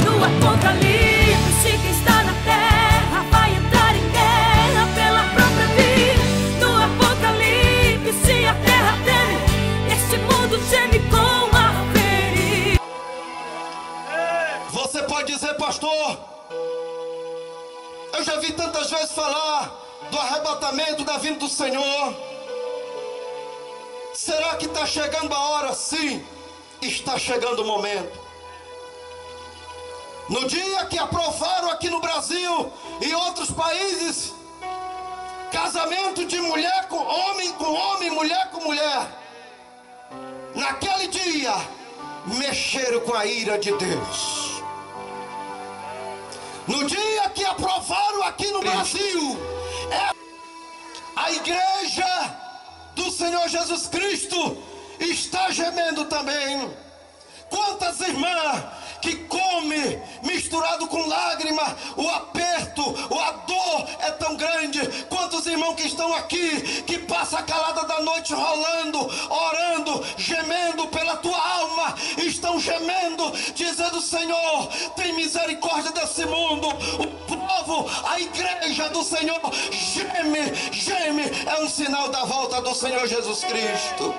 No Apocalipse, quem está na terra vai entrar em guerra pela própria vida. No Apocalipse, a terra treme, este mundo geme com a ferida. Você pode dizer, pastor, eu já vi tantas vezes falar do arrebatamento da vinda do Senhor. Será que está chegando a hora? Sim, está chegando o momento. No dia que aprovaram aqui no Brasil e em outros países casamento de mulher com homem, mulher com mulher, naquele dia mexeram com a ira de Deus. No dia que aprovaram aqui no Brasil, a igreja do Senhor Jesus Cristo está gemendo também. Quantas irmãs que come misturado com lágrima, o aperto, a dor é tão grande. Quantos irmãos que estão aqui, que passa a calada da noite rolando, orando, gemendo pela tua alma, estão gemendo, dizendo: Senhor, tem misericórdia desse mundo. O povo, a igreja do Senhor geme, é um sinal da volta do Senhor Jesus Cristo.